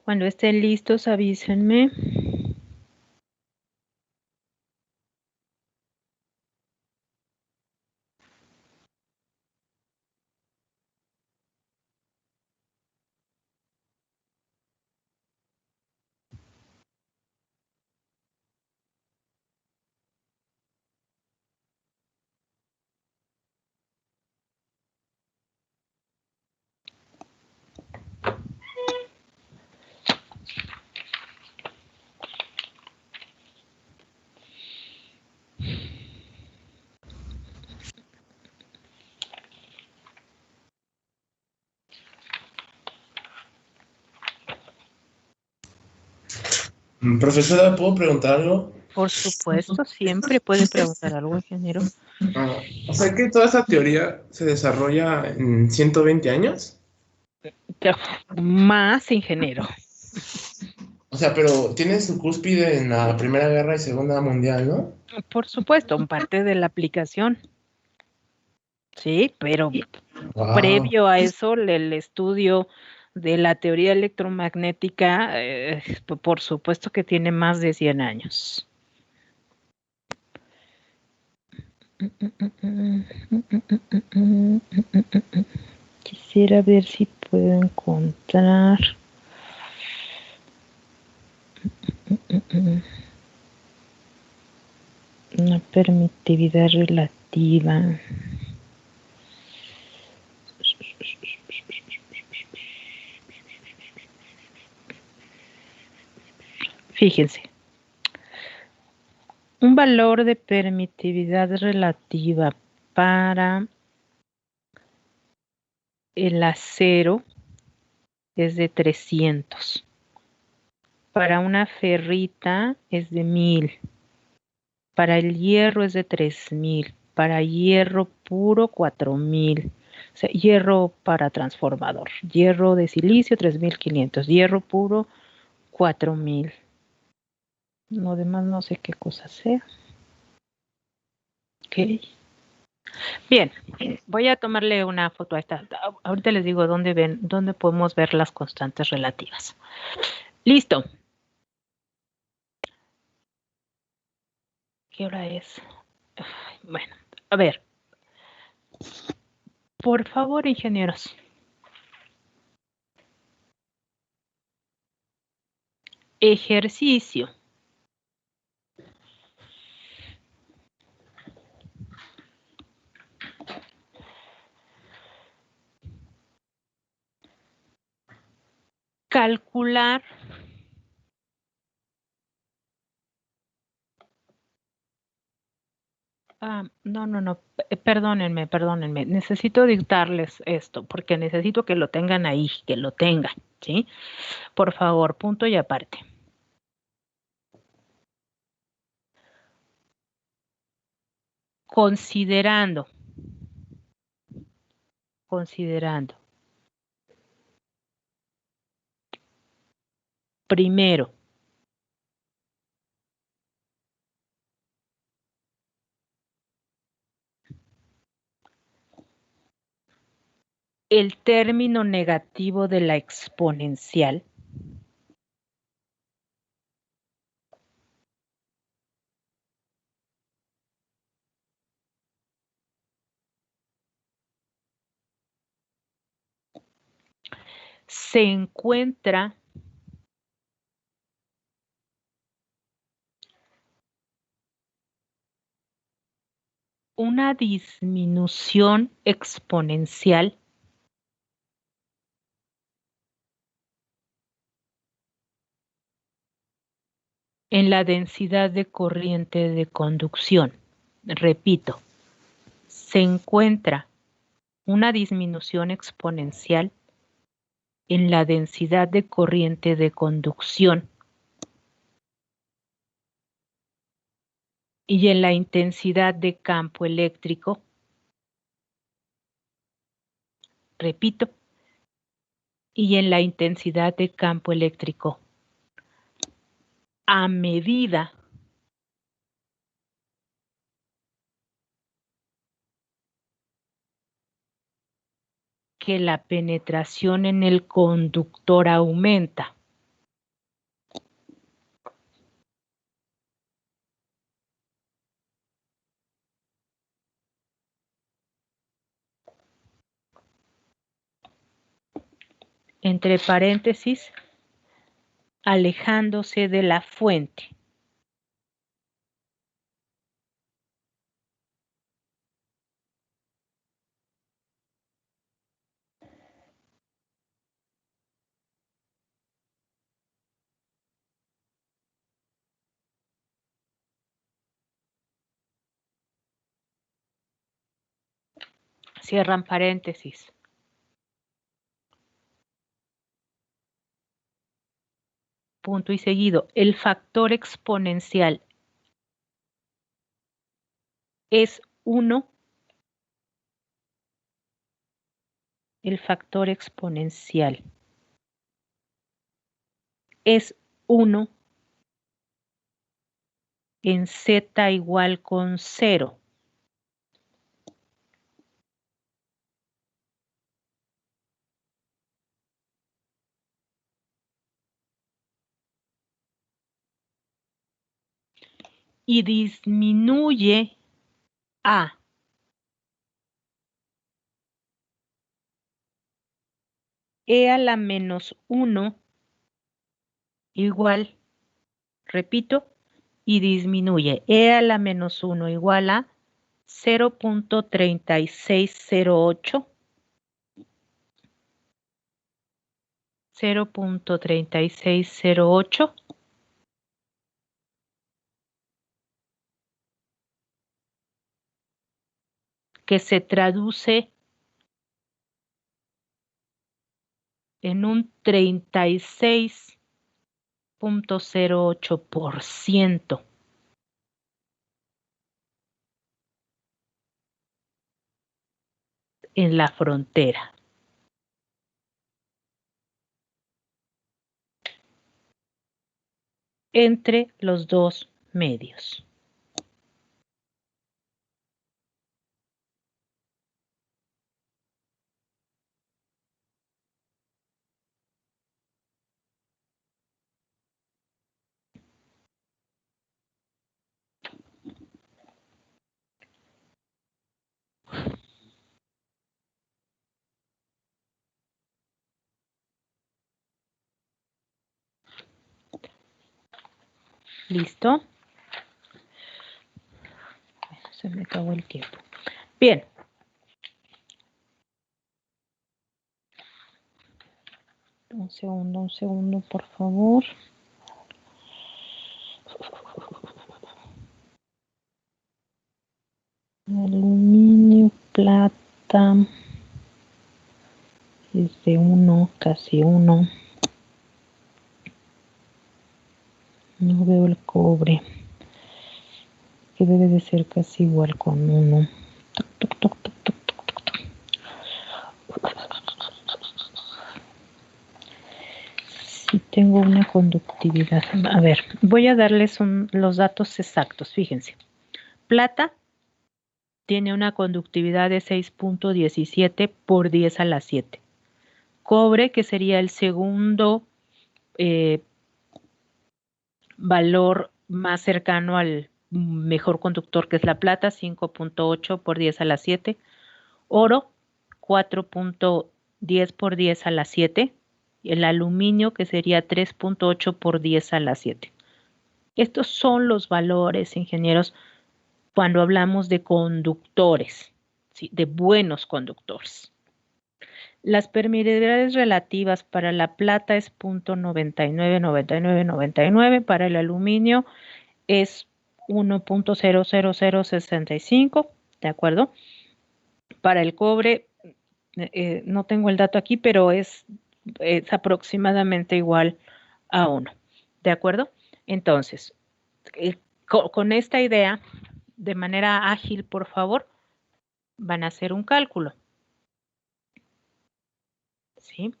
Cuando estén listos, avísenme. Profesora, ¿puedo preguntar algo? Por supuesto, siempre puede preguntar algo, ingeniero. O sea que toda esta teoría se desarrolla en 120 años. Más, ingeniero. O sea, pero tiene su cúspide en la Primera Guerra y Segunda Mundial, ¿no? Por supuesto, en parte de la aplicación. Sí, pero Wow. previo a eso, el estudio de la teoría electromagnética, por supuesto que tiene más de 100 años. Quisiera ver si puedo encontrar una permitividad relativa. Fíjense, un valor de permitividad relativa para el acero es de 300. Para una ferrita es de 1000. Para el hierro es de 3000. Para hierro puro 4000. O sea, hierro para transformador. Hierro de silicio 3500. Hierro puro 4000. Lo demás no sé qué cosa sea. Ok. Bien, voy a tomarle una foto a esta. Ahorita les digo dónde podemos ver las constantes relativas. Listo. ¿Qué hora es? Bueno, a ver. Por favor, ingenieros. Ejercicio. Calcular no, perdónenme. Necesito dictarles esto porque necesito que lo tengan ahí, que lo tengan, ¿sí? Por favor, punto y aparte. Considerando. Primero, el término negativo de la exponencial. Se encuentra una disminución exponencial en la densidad de corriente de conducción. Repito, se encuentra una disminución exponencial en la densidad de corriente de conducción y en la intensidad de campo eléctrico. Repito, y en la intensidad de campo eléctrico a medida que la penetración en el conductor aumenta. Entre paréntesis, alejándose de la fuente. Cierran paréntesis. punto y seguido, el factor exponencial es 1, el factor exponencial es 1 en z igual con 0. Y disminuye a e a la menos 1 igual, repito, y disminuye e a la menos 1 igual a 0.3608, 0.3608, que se traduce en un 36.08% en la frontera. Entre los dos medios. ¿Listo? Se me acabó el tiempo. Bien. Un segundo, por favor. Aluminio, plata. Es de 1, casi 1. No veo el cobre, que debe de ser casi igual con 1. Si tengo una conductividad. A ver, voy a darles los datos exactos. Fíjense. Plata tiene una conductividad de 6.17 por 10 a la 7. Cobre, que sería el segundo valor más cercano al mejor conductor, que es la plata, 5.8 por 10 a la 7. Oro, 4.10 por 10 a la 7. El aluminio, que sería 3.8 por 10 a la 7. Estos son los valores, ingenieros, cuando hablamos de conductores, ¿sí? De buenos conductores. Las permeabilidades relativas para la plata es 0.999999, para el aluminio es 1.00065, ¿de acuerdo? Para el cobre, no tengo el dato aquí, pero es aproximadamente igual a 1, ¿de acuerdo? Entonces, con esta idea, de manera ágil, por favor, van a hacer un cálculo. ¿Sí?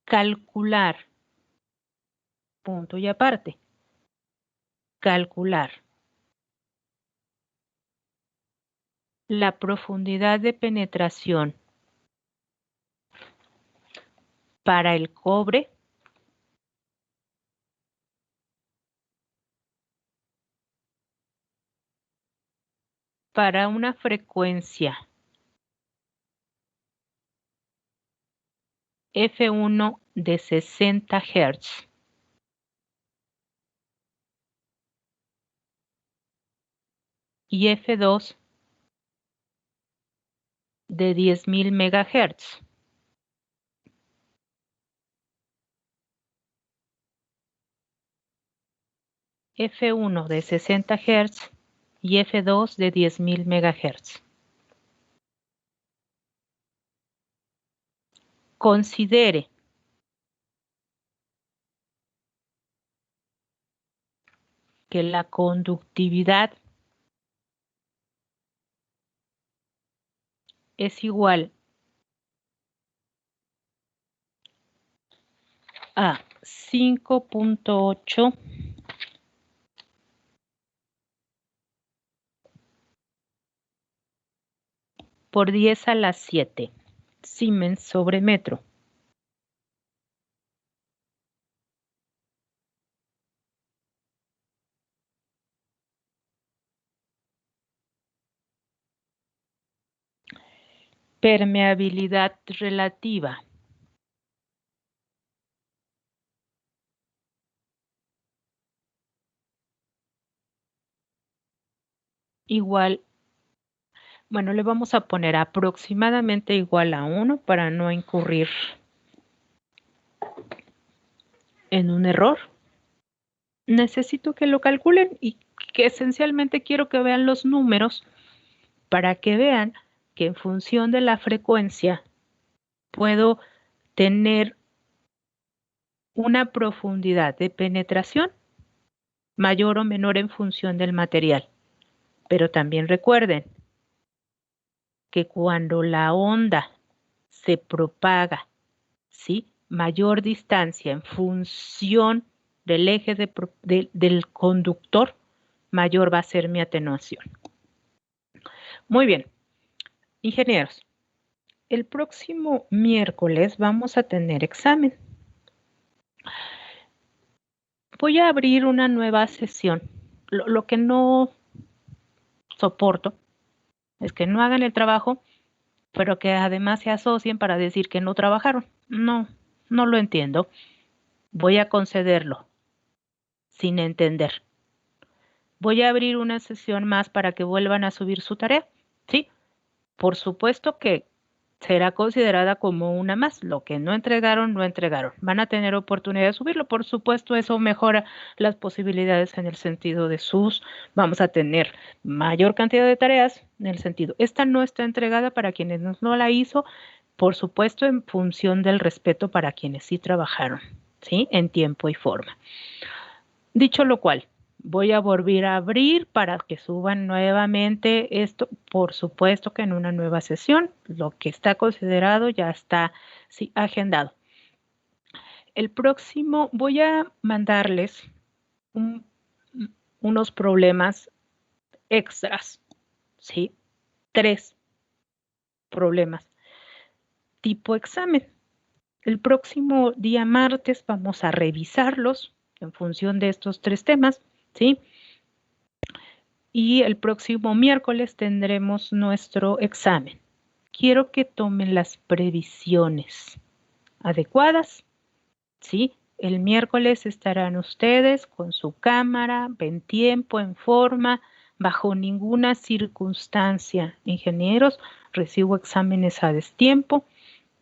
Calcular, punto y aparte, calcular la profundidad de penetración para el cobre para una frecuencia F1 de 60 Hz. Y F2 de 10.000 MHz. F1 de 60 Hz y F2 de 10.000 MHz. Considere que la conductividad es igual a 5.8 por 10 a la 7 Siemens sobre metro. Permeabilidad relativa. Igual, bueno, le vamos a poner aproximadamente igual a 1 para no incurrir en un error. Necesito que lo calculen y que esencialmente quiero que vean los números para que vean que en función de la frecuencia puedo tener una profundidad de penetración mayor o menor en función del material. Pero también recuerden que cuando la onda se propaga, ¿sí? Mayor distancia en función del eje del conductor, mayor va a ser mi atenuación. Muy bien, ingenieros, el próximo miércoles vamos a tener examen. Voy a abrir una nueva sesión. Lo que no soporto es que no hagan el trabajo, pero que además se asocien para decir que no trabajaron. No lo entiendo. Voy a concederlo sin entender. Voy a abrir una sesión más para que vuelvan a subir su tarea. Sí, por supuesto que será considerada como una más. Lo que no entregaron, no entregaron. Van a tener oportunidad de subirlo. Por supuesto, eso mejora las posibilidades en el sentido de vamos a tener mayor cantidad de tareas en el sentido. Esta no está entregada para quienes no la hizo, por supuesto, en función del respeto para quienes sí trabajaron, ¿sí? En tiempo y forma. Dicho lo cual, voy a volver a abrir para que suban nuevamente esto, por supuesto que en una nueva sesión, lo que está considerado ya está agendado. El próximo voy a mandarles unos problemas extras, ¿sí? 3 problemas tipo examen. El próximo día martes vamos a revisarlos en función de estos 3 temas, ¿sí? Y el próximo miércoles tendremos nuestro examen. Quiero que tomen las previsiones adecuadas, ¿sí? El miércoles estarán ustedes con su cámara, en tiempo, en forma, bajo ninguna circunstancia. Ingenieros, recibo exámenes a destiempo,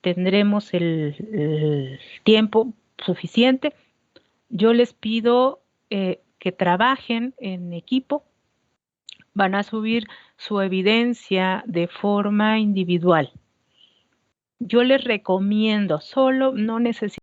tendremos el tiempo suficiente. Yo les pido que trabajen en equipo. Van a subir su evidencia de forma individual. Yo les recomiendo, solo no necesitan